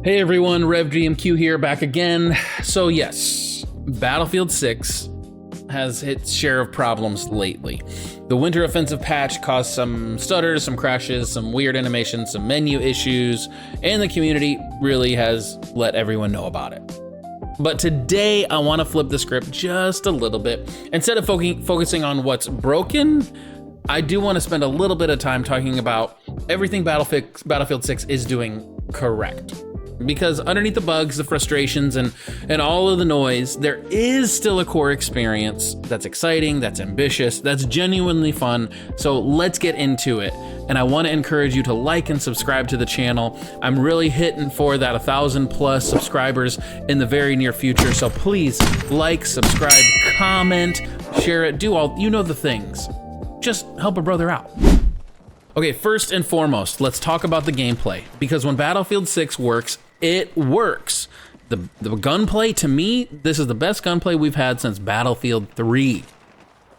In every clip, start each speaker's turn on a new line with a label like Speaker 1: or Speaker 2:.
Speaker 1: Hey everyone, RevDMQ here, back again. So yes, Battlefield 6 has its share of problems lately. The winter offensive patch caused some stutters, some crashes, some weird animations, some menu issues, and the community really has let everyone know about it. But today I want to flip the script just a little bit. Instead of focusing on what's broken, I do want to spend a little bit of time talking about everything Battlefield 6 is doing correct. Because underneath the bugs, the frustrations, and all of the noise, there is still a core experience that's exciting, that's ambitious, that's genuinely fun. So let's get into it. And I want to encourage you to like and subscribe to the channel. I'm really hitting for that 1,000+ subscribers in the very near future. So please like, subscribe, comment, share it, do all, you know the things. Just help a brother out. Okay, first and foremost, let's talk about the gameplay. Because when Battlefield 6 works, it works. The gunplay, to me, this is the best gunplay we've had since Battlefield 3.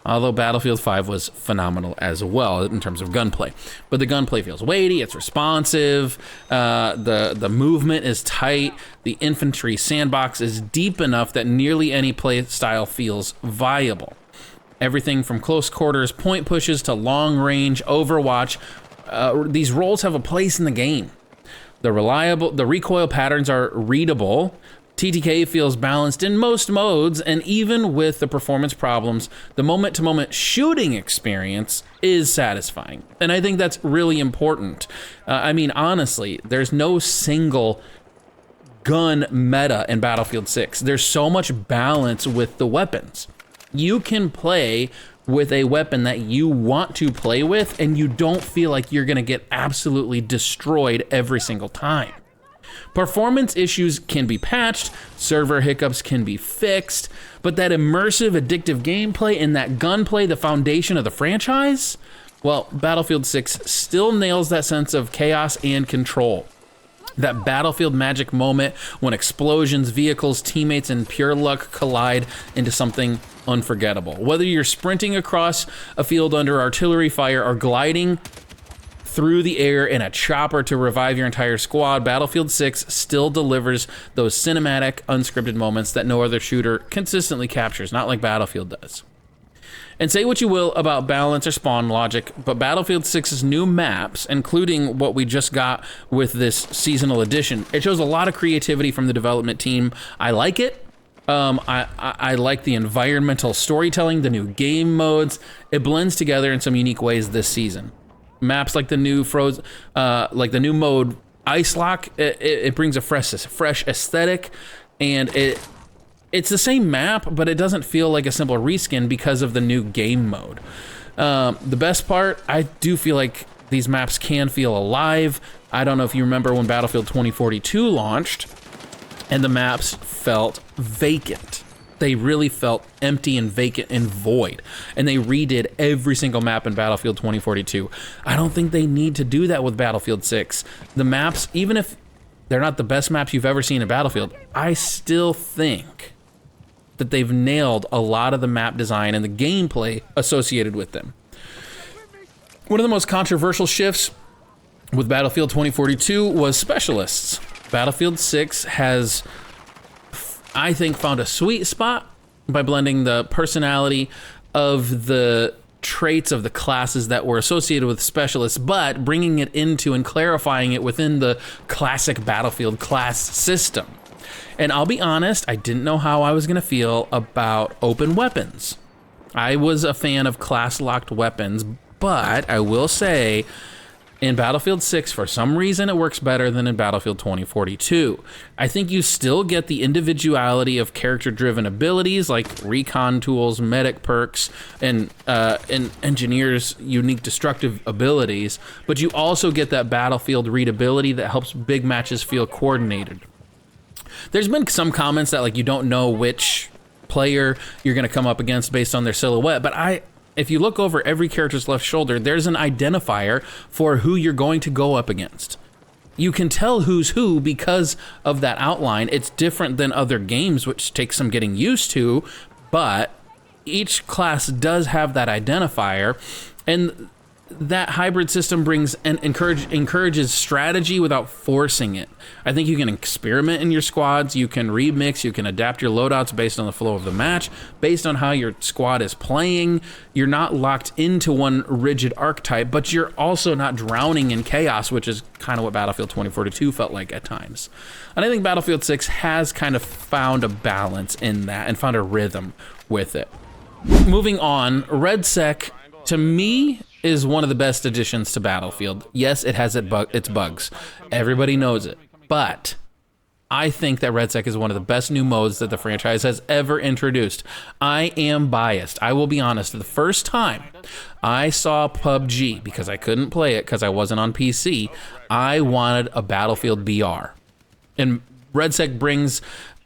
Speaker 1: Although Battlefield 5 was phenomenal as well in terms of gunplay. But the gunplay feels weighty, it's responsive, the movement is tight, the infantry sandbox is deep enough that nearly any play style feels viable. Everything from close quarters, point pushes, to long range, Overwatch, these roles have a place in the game. The recoil patterns are readable. TTK feels balanced in most modes, and even with the performance problems, the moment-to-moment shooting experience is satisfying. And I think that's really important. I mean, honestly, there's no single gun meta in Battlefield 6. There's so much balance with the weapons. You can play with a weapon that you want to play with, and you don't feel like you're gonna get absolutely destroyed every single time. Performance issues can be patched, server hiccups can be fixed, but that immersive, addictive gameplay and that gunplay, the foundation of the franchise, well, Battlefield 6 still nails that sense of chaos and control. That Battlefield magic moment when explosions, vehicles, teammates, and pure luck collide into something unforgettable. Whether you're sprinting across a field under artillery fire or gliding through the air in a chopper to revive your entire squad, Battlefield 6 still delivers those cinematic, unscripted moments that no other shooter consistently captures, not like Battlefield does. And say what you will about balance or spawn logic, but Battlefield 6's new maps, including what we just got with this seasonal edition, it shows a lot of creativity from the development team. I like it. I like the environmental storytelling, the new game modes. It blends together in some unique ways this season. Maps like the new new mode Ice Lock, it brings a fresh aesthetic, and it's the same map, but it doesn't feel like a simple reskin because of the new game mode. The best part, I do feel like these maps can feel alive. I don't know if you remember when Battlefield 2042 launched, and the maps felt vacant. They really felt empty and vacant and void. And they redid every single map in Battlefield 2042. I don't think they need to do that with Battlefield 6. The maps, even if they're not the best maps you've ever seen in Battlefield, I still think that they've nailed a lot of the map design and the gameplay associated with them. One of the most controversial shifts with Battlefield 2042 was specialists. Battlefield 6 has, I think, found a sweet spot by blending the personality of the traits of the classes that were associated with specialists, but bringing it into and clarifying it within the classic Battlefield class system. And I'll be honest, I didn't know how I was gonna feel about open weapons. I was a fan of class-locked weapons, but I will say, in Battlefield 6, for some reason, it works better than in Battlefield 2042. I think you still get the individuality of character-driven abilities like recon tools, medic perks, and engineers' unique destructive abilities, but you also get that Battlefield readability that helps big matches feel coordinated. There's been some comments that like you don't know which player you're gonna come up against based on their silhouette, but if you look over every character's left shoulder, there's an identifier for who you're going to go up against. You can tell who's who because of that outline. It's different than other games, which takes some getting used to, but each class does have that identifier, and that hybrid system brings and encourages strategy without forcing it. I think you can experiment in your squads, you can remix, you can adapt your loadouts based on the flow of the match, based on how your squad is playing. You're not locked into one rigid archetype, but you're also not drowning in chaos, which is kind of what Battlefield 2042 felt like at times. And I think Battlefield 6 has kind of found a balance in that and found a rhythm with it. Moving on, RedSec, to me, is one of the best additions to Battlefield. Yes, it has its bugs. Everybody knows it. But I think that RedSec is one of the best new modes that the franchise has ever introduced. I am biased. I will be honest. The first time I saw PUBG, because I couldn't play it because I wasn't on PC, I wanted a Battlefield BR. And RedSec brings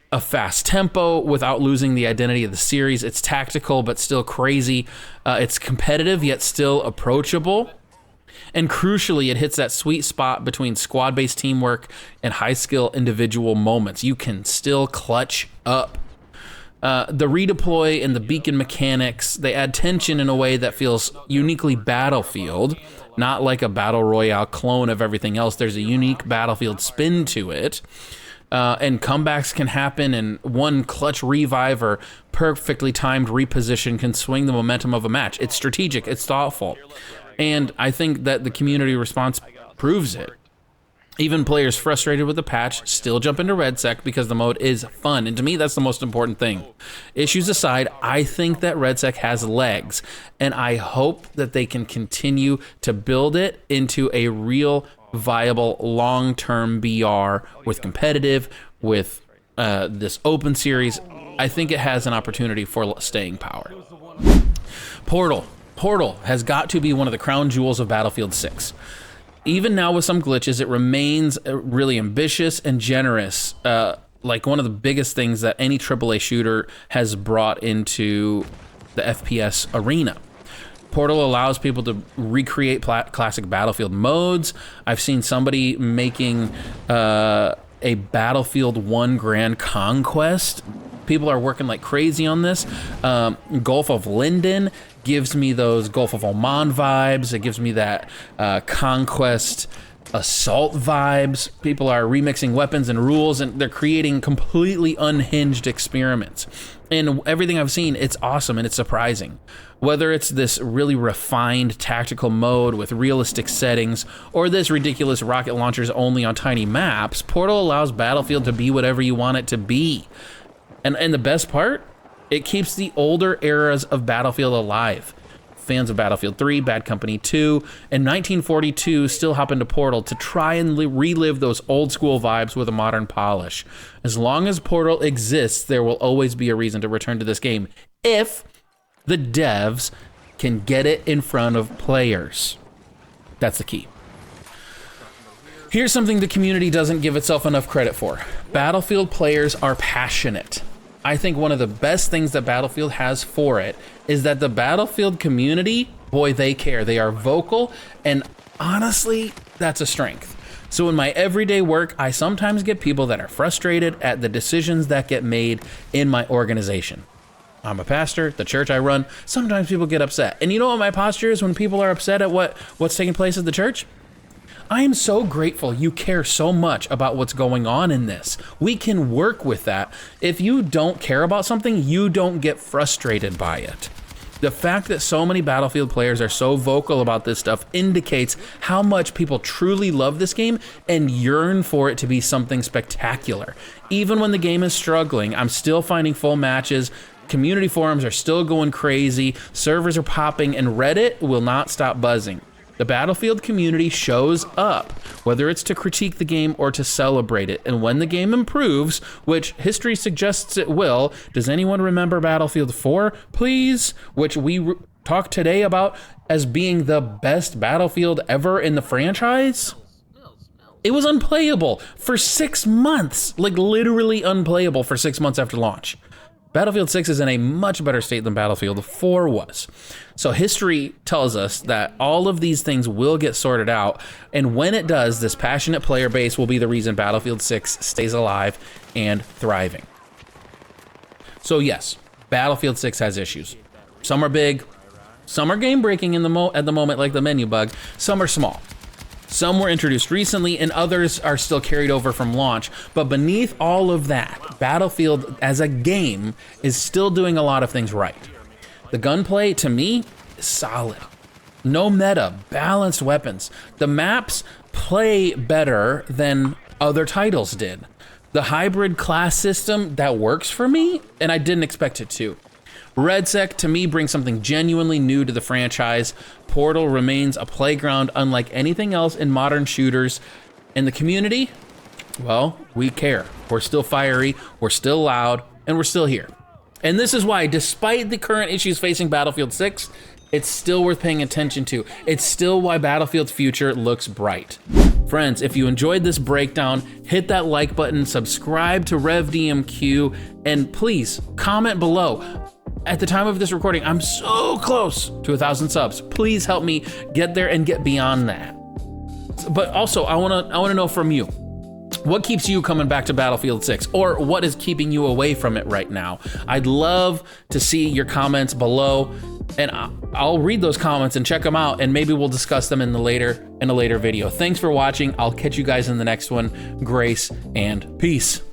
Speaker 1: a fast tempo without losing the identity of the series. It's tactical, but still crazy. It's competitive, yet still approachable. And crucially, it hits that sweet spot between squad-based teamwork and high-skill individual moments. You can still clutch up. The redeploy and the beacon mechanics, they add tension in a way that feels uniquely Battlefield, not like a Battle Royale clone of everything else. There's a unique Battlefield spin to it. And comebacks can happen, and one clutch revive or perfectly timed reposition can swing the momentum of a match. It's strategic, it's thoughtful, and I think that the community response proves it. Even players frustrated with the patch still jump into RedSec because the mode is fun, and to me that's the most important thing. Issues aside, I think that RedSec has legs, and I hope that they can continue to build it into a real viable long-term BR with competitive, with this open series. I think it has an opportunity for staying power. Portal has got to be one of the crown jewels of Battlefield 6. Even now with some glitches, it remains really ambitious and generous, like one of the biggest things that any AAA shooter has brought into the FPS arena. Portal allows people to recreate classic Battlefield modes. I've seen somebody making a Battlefield 1 Grand Conquest. People are working like crazy on this. Gulf of Linden gives me those Gulf of Oman vibes. It gives me that Conquest assault vibes. People are remixing weapons and rules, and they're creating completely unhinged experiments. And everything I've seen, it's awesome and it's surprising. Whether it's this really refined tactical mode with realistic settings, or this ridiculous rocket launchers only on tiny maps, Portal allows Battlefield to be whatever you want it to be. And the best part, it keeps the older eras of Battlefield alive. Fans of Battlefield 3, Bad Company 2, and 1942 still hop into Portal to try and relive those old school vibes with a modern polish. As long as Portal exists, there will always be a reason to return to this game if the devs can get it in front of players. That's the key. Here's something the community doesn't give itself enough credit for. Battlefield players are passionate. I think one of the best things that Battlefield has for it is that the Battlefield community, boy, they care. They are vocal, and honestly, that's a strength. So in my everyday work, I sometimes get people that are frustrated at the decisions that get made in my organization. I'm a pastor, the church I run, sometimes people get upset. And you know what my posture is when people are upset at what's taking place at the church? I am so grateful you care so much about what's going on in this. We can work with that. If you don't care about something, you don't get frustrated by it. The fact that so many Battlefield players are so vocal about this stuff indicates how much people truly love this game and yearn for it to be something spectacular. Even when the game is struggling, I'm still finding full matches. Community forums are still going crazy. Servers are popping, and Reddit will not stop buzzing. The Battlefield community shows up, whether it's to critique the game or to celebrate it. And when the game improves, which history suggests it will, does anyone remember Battlefield 4, please? Which we talked today about as being the best Battlefield ever in the franchise? It was unplayable for 6 months, like literally unplayable for 6 months after launch. Battlefield 6 is in a much better state than Battlefield 4 was. So history tells us that all of these things will get sorted out, and when it does, this passionate player base will be the reason Battlefield 6 stays alive and thriving. So yes, Battlefield 6 has issues. Some are big, Some are game breaking at the moment, like the menu bug. Some are small. Some were introduced recently and others are still carried over from launch. But beneath all of that, Battlefield as a game is still doing a lot of things right. The gunplay, to me, is solid. No meta, balanced weapons. The maps play better than other titles did. The hybrid class system, that works for me, and I didn't expect it to. RedSec, to me, brings something genuinely new to the franchise. Portal remains a playground unlike anything else in modern shooters. And the community, well, we care. We're still fiery, we're still loud, and we're still here. And this is why, despite the current issues facing Battlefield 6, it's still worth paying attention to. It's still why Battlefield's future looks bright. Friends, if you enjoyed this breakdown, hit that like button, subscribe to RevDMQ, and please comment below. At the time of this recording, I'm so close to 1,000 subs. Please help me get there and get beyond that. But also, I wanna know from you, what keeps you coming back to Battlefield 6? Or what is keeping you away from it right now? I'd love to see your comments below, and I'll read those comments and check them out, and maybe we'll discuss them in a later video. Thanks for watching. I'll catch you guys in the next one. Grace and peace.